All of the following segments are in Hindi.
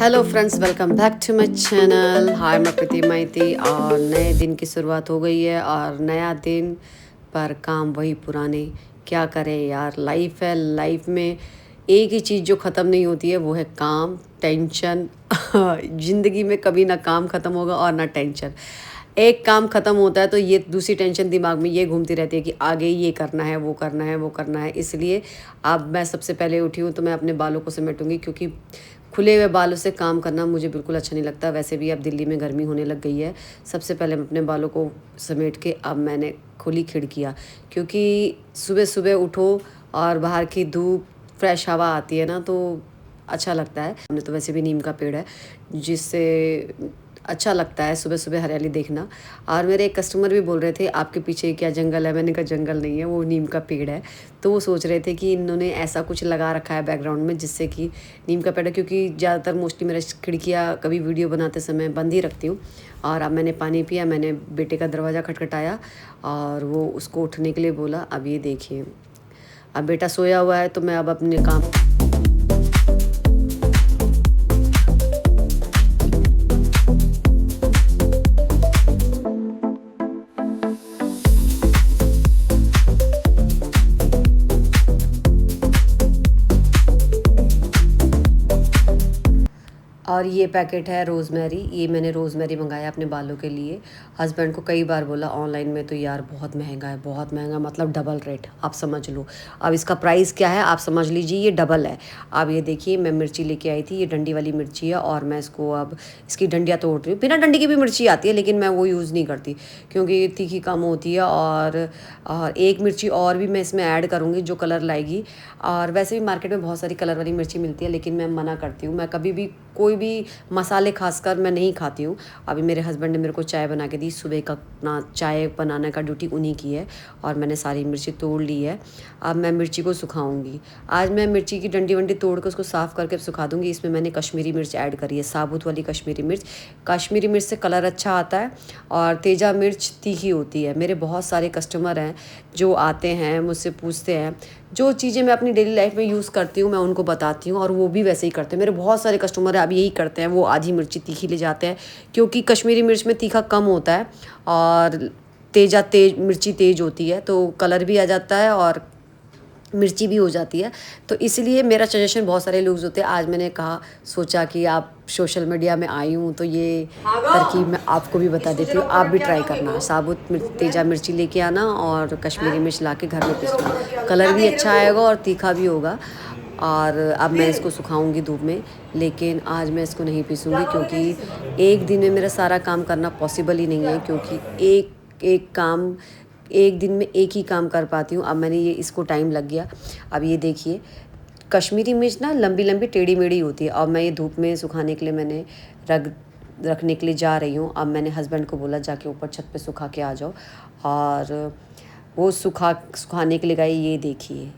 Hello friends, welcome back to my channel. Hi, मैं प्रीति माइती और नए दिन की शुरुआत हो गई है और नया दिन पर काम वही पुराने। क्या करें यार, लाइफ है। लाइफ में एक ही चीज़ जो ख़त्म नहीं होती है वो है काम, टेंशन। ज़िंदगी में कभी ना काम ख़त्म होगा और ना टेंशन। एक काम ख़त्म होता है तो ये दूसरी टेंशन दिमाग में ये घूमती रहती है कि आगे ये करना है, वो करना है, वो करना है। इसलिए अब मैं सबसे पहले उठी हूँ तो मैं अपने बालों को समेटूंगी, क्योंकि खुले हुए बालों से काम करना मुझे बिल्कुल अच्छा नहीं लगता। वैसे भी अब दिल्ली में गर्मी होने लग गई है। सबसे पहले मैं अपने बालों को समेट के अब मैंने खोली खिड़कियाँ, क्योंकि सुबह सुबह उठो और बाहर की धूप, फ्रेश हवा आती है ना, तो अच्छा लगता है। हमने तो वैसे भी नीम का पेड़ है, जिससे अच्छा लगता है सुबह सुबह हरियाली देखना। और मेरे एक कस्टमर भी बोल रहे थे आपके पीछे क्या जंगल है। मैंने कहा जंगल नहीं है, वो नीम का पेड़ है। तो वो सोच रहे थे कि इन्होंने ऐसा कुछ लगा रखा है बैकग्राउंड में जिससे कि नीम का पेड़ है, क्योंकि ज़्यादातर मोस्टली मेरे खिड़कियाँ कभी वीडियो बनाते समय बंद ही रखती हूँ। और अब मैंने पानी पिया, मैंने बेटे का दरवाज़ा खटखटाया और वो उसको उठने के लिए बोला। अब ये देखिए, अब बेटा सोया हुआ है तो मैं अब अपने काम। और ये पैकेट है रोज़मेरी। ये मैंने रोज़मेरी मंगाया अपने बालों के लिए। हस्बैंड को कई बार बोला ऑनलाइन में तो यार बहुत महंगा है, बहुत महंगा, मतलब डबल रेट, आप समझ लो। अब इसका प्राइस क्या है आप समझ लीजिए, ये डबल है। अब ये देखिए, मैं मिर्ची लेके आई थी, ये डंडी वाली मिर्ची है और मैं इसको अब इसकी डंडियाँ तोड़ रही हूँ। बिना डंडी की भी मिर्ची आती है, लेकिन मैं वो यूज़ नहीं करती क्योंकि तीखी कम होती है। और एक मिर्ची और भी मैं इसमें ऐड करूँगी जो कलर लाएगी। और वैसे भी मार्केट में बहुत सारी कलर वाली मिर्ची मिलती है, लेकिन मैं मना करती हूँ। मैं कभी भी कोई भी मसाले खासकर मैं नहीं खाती हूँ। अभी मेरे हस्बैंड ने मेरे को चाय बना के दी। सुबह का अपना चाय बनाने का ड्यूटी उन्हीं की है। और मैंने सारी मिर्ची तोड़ ली है। अब मैं मिर्ची को सुखाऊंगी। आज मैं मिर्ची की डंडी वंडी तोड़ कर उसको साफ़ करके सुखा दूंगी। इसमें मैंने कश्मीरी मिर्च ऐड करी है, साबुत वाली कश्मीरी मिर्च। कश्मीरी मिर्च से कलर अच्छा आता है और तेजा मिर्च तीखी होती है। मेरे बहुत सारे कस्टमर हैं जो आते हैं मुझसे पूछते हैं, जो चीज़ें मैं अपनी डेली लाइफ में यूज़ करती हूँ मैं उनको बताती हूँ और वो भी वैसे ही करते हैं। मेरे बहुत सारे कस्टमर अब यही करते हैं, वो आधी मिर्ची तीखी ले जाते हैं, क्योंकि कश्मीरी मिर्च में तीखा कम होता है और तेज मिर्ची तेज़ होती है, तो कलर भी आ जाता है और मिर्ची भी हो जाती है। तो इसलिए मेरा सजेशन बहुत सारे लोग होते हैं। आज मैंने कहा, सोचा कि आप सोशल मीडिया में आई हूँ तो ये तरकीब मैं आपको भी बता देती हूँ, आप भी ट्राई करना। साबुत तेजा मिर्ची लेके आना और कश्मीरी मिर्च ला के घर में पीसना, कलर भी अच्छा आएगा और तीखा भी होगा। और अब मैं इसको सुखाऊंगी धूप में, लेकिन आज मैं इसको नहीं पीसूँगी क्योंकि एक दिन में मेरा सारा काम करना पॉसिबल ही नहीं है, क्योंकि एक एक काम एक दिन में एक ही काम कर पाती हूँ। अब मैंने ये इसको टाइम लग गया। अब ये देखिए, कश्मीरी मिर्च ना लंबी लंबी टेढ़ी मेढ़ी होती है और मैं ये धूप में सुखाने के लिए मैंने रखने के लिए जा रही हूँ। अब मैंने हस्बैंड को बोला जाके ऊपर छत पे सुखा के आ जाओ, और वो सुखाने के लिए गए। ये देखिए,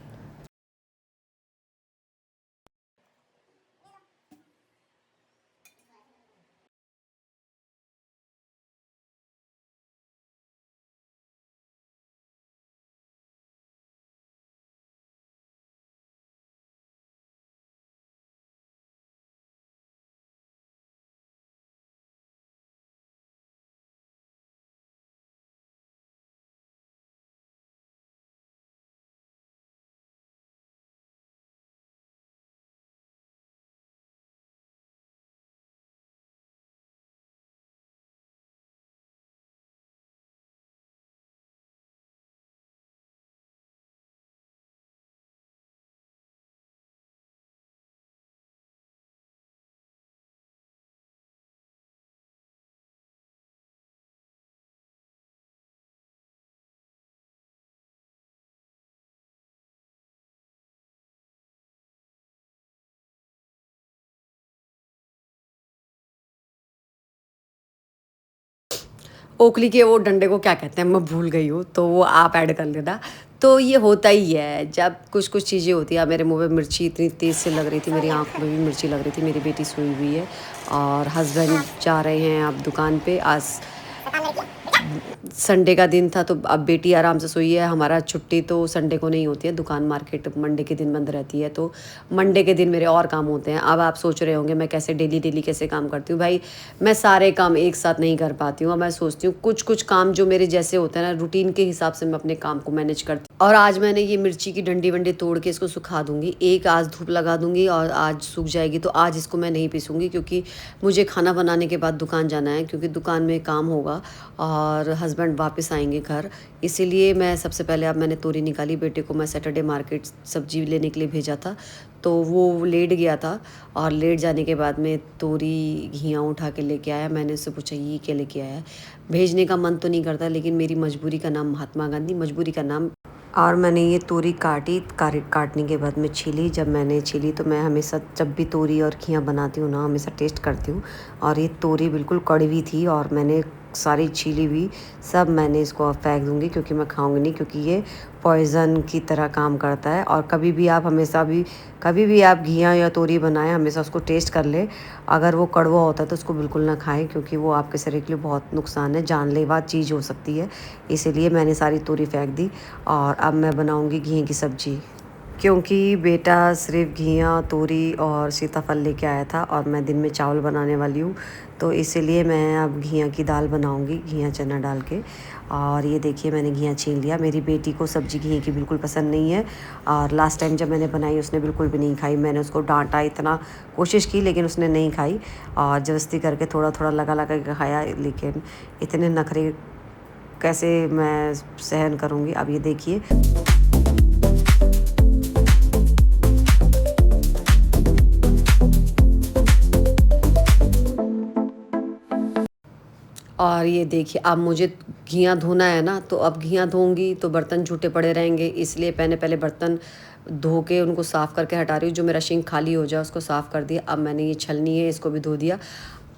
ओखली के वो डंडे को क्या कहते हैं मैं भूल गई हूँ, तो वो आप ऐड कर लेना। तो ये होता ही है जब कुछ कुछ चीज़ें होती हैं। मेरे मुंह में मिर्ची इतनी तेज़ से लग रही थी, मेरी आँखों में भी मिर्ची लग रही थी। मेरी बेटी सोई हुई है और हस्बैंड जा रहे हैं अब दुकान पे। आज संडे का दिन था तो अब बेटी आराम से सोई है। हमारा छुट्टी तो संडे को नहीं होती है, दुकान मार्केट मंडे के दिन बंद रहती है, तो मंडे के दिन मेरे और काम होते हैं। अब आप सोच रहे होंगे मैं कैसे डेली कैसे काम करती हूँ। भाई मैं सारे काम एक साथ नहीं कर पाती हूँ। अब मैं सोचती हूँ कुछ कुछ काम जो मेरे जैसे होते हैं ना, रूटीन के हिसाब से मैं अपने काम को मैनेज करती हूँ। और आज मैंने ये मिर्ची की डंडी वंडी तोड़ के इसको सुखा दूंगी, एक आज धूप लगा दूंगी और आज सूख जाएगी। तो आज इसको मैं नहीं पीसूँगी क्योंकि मुझे खाना बनाने के बाद दुकान जाना है, क्योंकि दुकान में काम होगा और हस्बैंड वापस आएंगे घर। इसीलिए मैं सबसे पहले अब मैंने तोरी निकाली। बेटे को मैं सैटरडे मार्केट सब्जी लेने के लिए भेजा था, तो वो लेट गया था और लेट जाने के बाद में तोरी घिया उठा के लेके आया। मैंने उससे पूछा ये क्या लेके आया है। भेजने का मन तो नहीं करता, लेकिन मेरी मजबूरी का नाम महात्मा गांधी, मजबूरी का नाम। और मैंने ये तोरी काटने के बाद में छीली। जब मैंने छीली तो मैं हमेशा जब भी तोरी और घिया बनाती हूँ ना, हमेशा टेस्ट करती हूँ। और ये तोरी बिल्कुल कड़वी थी और मैंने सारी छीली हुई सब मैंने इसको अब फेंक दूँगी, क्योंकि मैं खाऊंगी नहीं, क्योंकि ये पॉइज़न की तरह काम करता है। और कभी भी आप घिया या तोरी बनाएं, हमेशा उसको टेस्ट कर ले। अगर वो कड़वा होता है तो उसको बिल्कुल ना खाएं, क्योंकि वो आपके शरीर के लिए बहुत नुकसान है, जानलेवा चीज़ हो सकती है। इसीलिए मैंने सारी तोरी फेंक दी और अब मैं बनाऊँगी घी की सब्ज़ी। क्योंकि बेटा सिर्फ घिया तोरी और सीताफल लेके आया था और मैं दिन में चावल बनाने वाली हूँ, तो इसीलिए मैं अब घिया की दाल बनाऊँगी, घिया चना डाल के। और ये देखिए मैंने घिया छील लिया। मेरी बेटी को सब्ज़ी घिये की बिल्कुल पसंद नहीं है और लास्ट टाइम जब मैंने बनाई उसने बिल्कुल भी नहीं खाई। मैंने उसको डांटा, इतना कोशिश की, लेकिन उसने नहीं खाई और ज़बरदस्ती करके थोड़ा थोड़ा लगा के खाया। लेकिन इतने नखरे कैसे मैं सहन करूँगी। अब ये देखिए और ये देखिए अब मुझे घिया धोना है ना, तो अब घिया धोऊंगी तो बर्तन झूठे पड़े रहेंगे। इसलिए मैंने पहले बर्तन धो के उनको साफ़ करके हटा रही हूँ। जो मेरा सिंक खाली हो जाए उसको साफ़ कर दिया। अब मैंने ये छलनी है इसको भी धो दिया।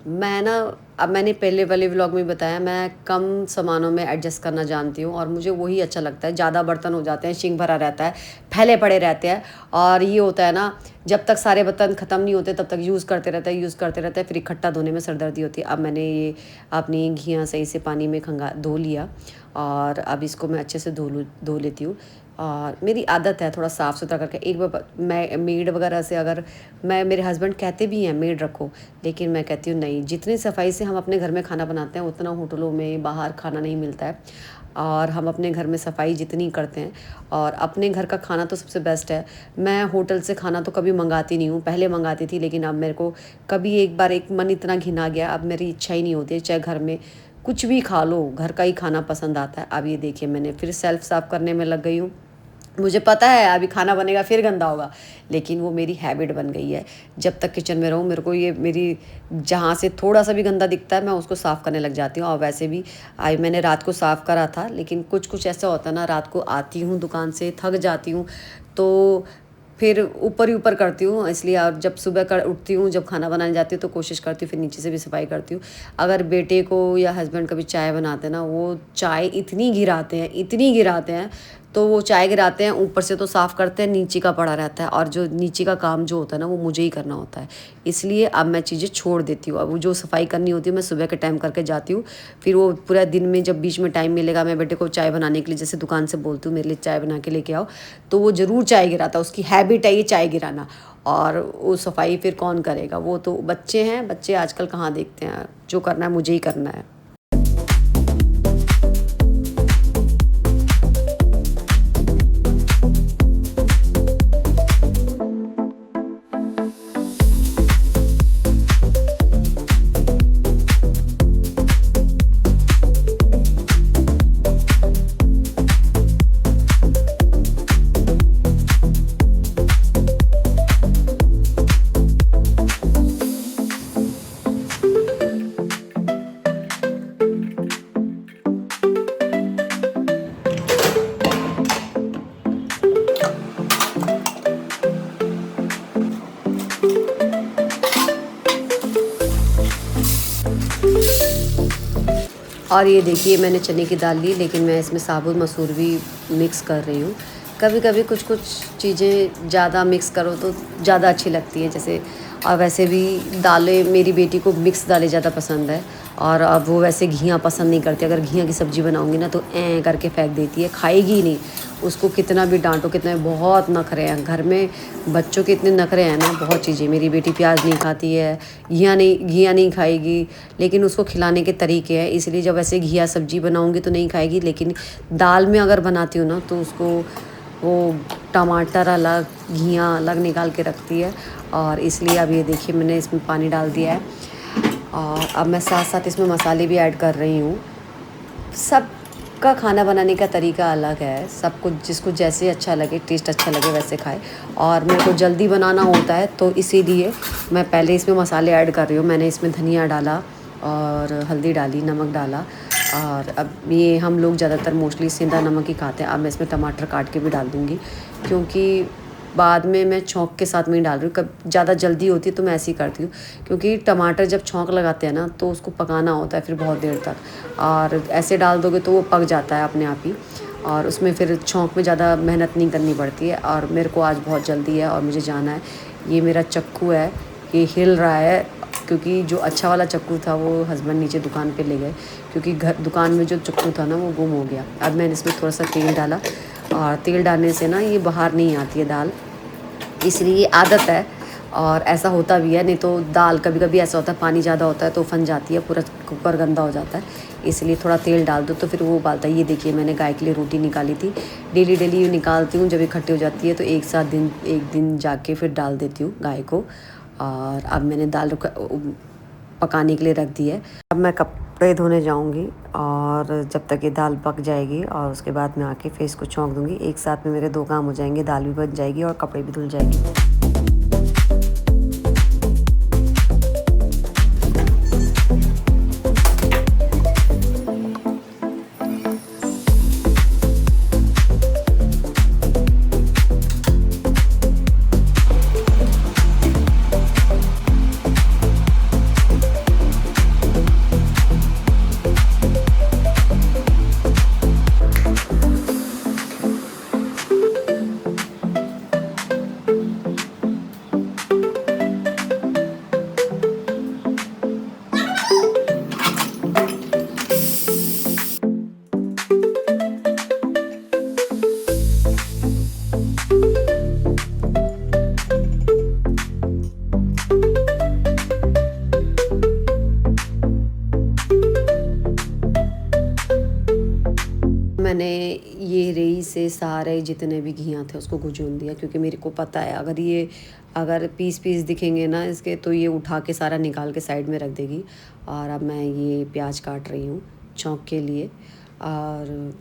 मैं ना, अब मैंने पहले वाले व्लॉग में बताया, मैं कम सामानों में एडजस्ट करना जानती हूँ और मुझे वही अच्छा लगता है। ज़्यादा बर्तन हो जाते हैं, सिंक भरा रहता है, फैले पड़े रहते हैं और ये होता है ना, जब तक सारे बर्तन ख़त्म नहीं होते तब तक यूज़ करते रहता है, फिर इकट्ठा धोने में सरदर्दी होती है। अब मैंने ये अपनी घिया सही से पानी में धो लिया और अब इसको मैं अच्छे से धो लेती हूँ। और मेरी आदत है थोड़ा साफ़ सुथरा करके। एक बार मैं मेड वगैरह से, अगर मेरे हस्बैंड कहते भी हैं मेड रखो, लेकिन मैं कहती हूँ नहीं, जितनी सफाई से हम अपने घर में खाना बनाते हैं उतना होटलों में बाहर खाना नहीं मिलता है। और हम अपने घर में सफाई जितनी करते हैं, और अपने घर का खाना तो सबसे बेस्ट है। मैं होटल से खाना तो कभी मंगाती नहीं हूँ, पहले मंगाती थी, लेकिन अब मेरे को कभी एक बार एक मन इतना घिना गया, अब मेरी इच्छा ही नहीं होती है। चाहे घर में कुछ भी खा लो, घर का ही खाना पसंद आता है। अब ये देखिए मैंने फिर सेल्फ साफ़ करने में लग गई हूँ। मुझे पता है अभी खाना बनेगा फिर गंदा होगा, लेकिन वो मेरी हैबिट बन गई है। जब तक किचन में रहूँ, मेरे को ये मेरी जहाँ से थोड़ा सा भी गंदा दिखता है मैं उसको साफ़ करने लग जाती हूँ। और वैसे भी आज मैंने रात को साफ़ करा था, लेकिन कुछ ऐसा होता है ना, रात को आती हूँ दुकान से, थक जाती हूँ, तो फिर ऊपर ही ऊपर करती हूँ। इसलिए और जब सुबह उठती हूँ, जब खाना बनाने जाती हूँ, तो कोशिश करती हूँ फिर नीचे से भी सफाई करती हूँ। अगर बेटे को या हस्बैंड कभी चाय बनाते हैं ना, वो चाय इतनी गिराते हैं, तो वो चाय गिराते हैं, ऊपर से तो साफ़ करते हैं, नीचे का पड़ा रहता है, और जो नीचे का काम जो होता है ना, वो मुझे ही करना होता है। इसलिए अब मैं चीज़ें छोड़ देती हूँ। अब वो जो सफाई करनी होती है मैं सुबह के टाइम करके जाती हूँ। फिर वो पूरा दिन में जब बीच में टाइम मिलेगा, मैं बेटे को चाय बनाने के लिए जैसे दुकान से बोलती हूँ मेरे लिए चाय बना के लेके आओ, तो वो ज़रूर चाय गिराता है। उसकी हैबिट है ये चाय गिराना, और वो सफाई फिर कौन करेगा। वो तो बच्चे हैं, बच्चे आजकल कहाँ देखते हैं। जो करना है मुझे ही करना है। और ये देखिए मैंने चने की दाल ली, लेकिन मैं इसमें साबुत मसूर भी मिक्स कर रही हूँ। कभी कभी कुछ चीज़ें ज़्यादा मिक्स करो तो ज़्यादा अच्छी लगती है। जैसे और वैसे भी दालें मेरी बेटी को मिक्स दालें ज़्यादा पसंद है, और अब वो वैसे घिया पसंद नहीं करती। अगर घिया की सब्ज़ी बनाऊँगी ना तो करके फेंक देती है, खाएगी ही नहीं। उसको कितना भी डांटो, कितना भी, बहुत नखरे हैं घर में, बच्चों के इतने नखरे हैं ना, बहुत चीज़ें। मेरी बेटी प्याज नहीं खाती है, घिया नहीं खाएगी, लेकिन उसको खिलाने के तरीके हैं, इसलिए जब ऐसे घिया सब्ज़ी बनाऊँगी तो नहीं खाएगी। लेकिन दाल में अगर बनाती हूँ ना तो उसको वो टमाटर अलग, घिया अलग निकाल के रखती है। और इसलिए अब ये देखिए मैंने इसमें पानी डाल दिया है, और अब मैं साथ साथ इसमें मसाले भी ऐड कर रही हूँ। सबका खाना बनाने का तरीका अलग है, सब कुछ जिसको जैसे अच्छा लगे, टेस्ट अच्छा लगे वैसे खाए। और मेरे को जल्दी बनाना होता है तो इसीलिए मैं पहले इसमें मसाले ऐड कर रही हूँ। मैंने इसमें धनिया डाला और हल्दी डाली, नमक डाला, और अब ये हम लोग ज़्यादातर मोस्टली सेंधा नमक ही खाते हैं। अब मैं इसमें टमाटर काट के भी डाल दूँगी, क्योंकि बाद में मैं छौंक के साथ में ही डाल रही हूँ। कब ज़्यादा जल्दी होती है तो मैं ऐसे ही करती हूँ, क्योंकि टमाटर जब छौंक लगाते हैं ना तो उसको पकाना होता है फिर बहुत देर तक, और ऐसे डाल दोगे तो वो पक जाता है अपने आप ही, और उसमें फिर छौंक में ज़्यादा मेहनत नहीं करनी पड़ती है। और मेरे को आज बहुत जल्दी है और मुझे जाना है। ये मेरा चक्कू है, ये हिल रहा है, क्योंकि जो अच्छा वाला चक्कू था वो हस्बैंड नीचे दुकान पे ले गए, क्योंकि दुकान में जो चक्कू था ना वो गुम हो गया। अब मैंने इसमें थोड़ा सा तेल डाला, और तेल डालने से ना ये बाहर नहीं आती है दाल, इसलिए ये आदत है। और ऐसा होता भी है, नहीं तो दाल कभी कभी ऐसा होता है पानी ज़्यादा होता है तो उफन जाती है, पूरा कुकर गंदा हो जाता है। इसलिए थोड़ा तेल डाल दो तो फिर वो उबालता है। ये देखिए मैंने गाय के लिए रोटी निकाली थी, डेली डेली निकालती हूँ, जब इकट्ठी हो जाती है तो एक दिन जाके फिर डाल देती हूँ गाय को। और अब मैंने दाल पकाने के लिए रख दी है। अब मैं कपड़े धोने जाऊंगी, और जब तक ये दाल पक जाएगी और उसके बाद मैं आके फेस को छौंक दूंगी। एक साथ में मेरे 2 काम हो जाएंगे, दाल भी बन जाएगी और कपड़े भी धुल जाएंगे। मैंने ये रेई से सारे जितने भी घिया थे उसको गुजून दिया, क्योंकि मेरे को पता है अगर पीस दिखेंगे ना इसके तो ये उठा के सारा निकाल के साइड में रख देगी। और अब मैं ये प्याज काट रही हूँ छौंक के लिए, और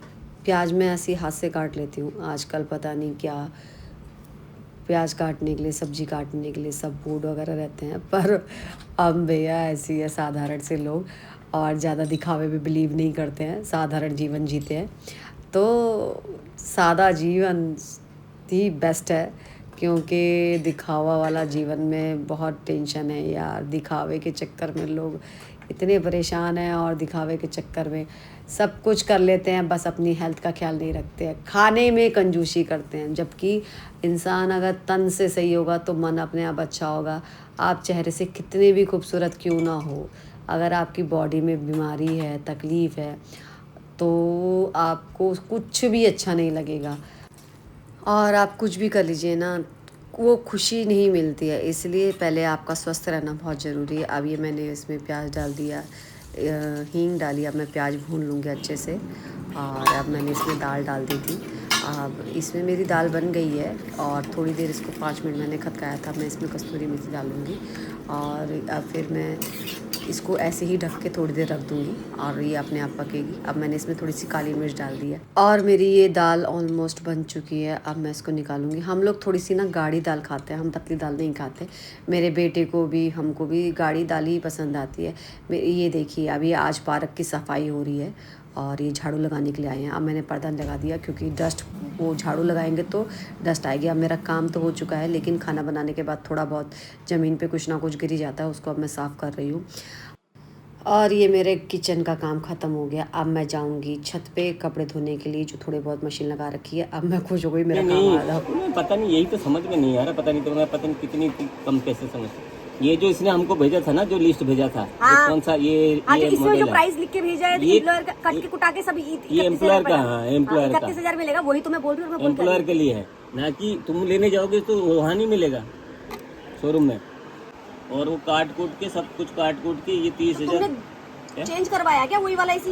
प्याज मैं ऐसे हाथ से काट लेती हूँ। आजकल पता नहीं क्या प्याज काटने के लिए, सब्जी काटने के लिए सब बोर्ड वगैरह रहते हैं, पर अब भैया ऐसी है साधारण से लोग, और ज़्यादा दिखावे में बिलीव नहीं करते हैं, साधारण जीवन जीते हैं। तो सादा जीवन ही बेस्ट है, क्योंकि दिखावा वाला जीवन में बहुत टेंशन है यार। दिखावे के चक्कर में लोग इतने परेशान हैं, और दिखावे के चक्कर में सब कुछ कर लेते हैं, बस अपनी हेल्थ का ख्याल नहीं रखते हैं, खाने में कंजूसी करते हैं। जबकि इंसान अगर तन से सही होगा तो मन अपने आप अच्छा होगा। आप चेहरे से कितने भी खूबसूरत क्यों ना हो, अगर आपकी बॉडी में बीमारी है, तकलीफ़ है, तो आपको कुछ भी अच्छा नहीं लगेगा। और आप कुछ भी कर लीजिए ना, वो खुशी नहीं मिलती है। इसलिए पहले आपका स्वस्थ रहना बहुत ज़रूरी है। अब ये मैंने इसमें प्याज डाल दिया, हींग डाली। अब मैं प्याज भून लूँगी अच्छे से, और अब मैंने इसमें दाल डाल दी थी। अब इसमें मेरी दाल बन गई है, और थोड़ी देर इसको 5 मिनट मैंने खदकाया था। मैं इसमें कस्तूरी मेथी डालूँगी, और अब फिर मैं इसको ऐसे ही ढक के थोड़ी देर रख दूँगी, और ये अपने आप पकेगी। अब मैंने इसमें थोड़ी सी काली मिर्च डाल दी है, और मेरी ये दाल ऑलमोस्ट बन चुकी है। अब मैं इसको निकालूंगी। हम लोग थोड़ी सी ना गाढ़ी दाल खाते हैं, हम पतली दाल नहीं खाते। मेरे बेटे को भी, हमको भी गाढ़ी दाल ही पसंद आती है। ये देखिए अब ये आज पार्क की सफाई हो रही है, और ये झाड़ू लगाने के लिए आए हैं। अब मैंने पर्दा लगा दिया, क्योंकि डस्ट, वो झाड़ू लगाएंगे तो डस्ट आएगी। अब मेरा काम तो हो चुका है, लेकिन खाना बनाने के बाद थोड़ा बहुत ज़मीन पे कुछ ना कुछ गिर जाता है, उसको अब मैं साफ़ कर रही हूँ। और ये मेरे किचन का काम ख़त्म हो गया। अब मैं जाऊंगी छत पे कपड़े धोने के लिए, जो थोड़े बहुत मशीन लगा रखी है। अब मैं खुश हो गई, मेरा काम आधा। पता नहीं, यही तो समझ में नहीं आ रहा। पता नहीं तो मैं पता नहीं कितनी कम कैसे समझ ये जो इसने हमको भेजा था ना, जो लिस्ट भेजा था, हाँ। ये कौन सा, हाँ, ये तो इसमें जो मॉडल है। प्राइस लिख के भेजा है, ये- एम्प्लॉयर का कट के कुटा के सब ये एम्प्लॉयर का, हाँ, एम्प्लॉयर का 31,000 मिलेगा। वही तो मैं बोल रही हूँ, मैं बोल क्या एम्प्लॉयर के लिए है ना, कि तुम लेने जाओगे तो वहाँ नहीं मिलेगा शोरूम में। और वो काट कूट के, सब कुछ काट कूट के ये 30,000। तुमने चेंज करवाया क्या? वही वाला इसी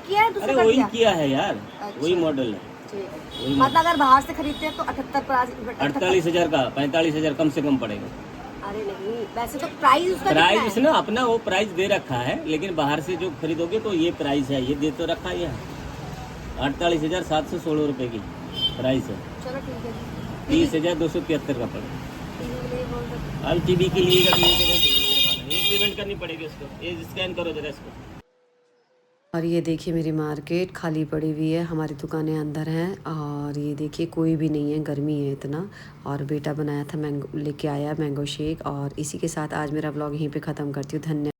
किया है, दूसरा अरे कर वही दिया? किया है यार, अच्छा। वही मॉडल है। ठीक है। वही मतलब अगर बाहर से खरीदते हैं तो 78 48,000 का, 45,000 कम से कम पड़ेगा। अरे नहीं, वैसे तो प्राइस उसका कितना प्राइस है? उसने अपना वो प्राइस दे रखा है, लेकिन बाहर से जो खरीदोगे तो ये प्राइस है, ये दे तो रखा है। 48,716 रुपए की प्राइस है। चलो ठीक है। 30,273 का पड़ेगा। टीवी के लिए बोल सकते अब टीवी के लिए ये पेमेंट करनी पड़ेगी उसको, ये स्कैन करो जरा इसको। और ये देखिए मेरी मार्केट खाली पड़ी हुई है, हमारी दुकानें अंदर हैं और ये देखिए कोई भी नहीं है, गर्मी है इतना। और बेटा बनाया था मैंगो, लेके आया मैंगो शेक। और इसी के साथ आज मेरा व्लॉग यहीं पे ख़त्म करती हूँ। धन्यवाद।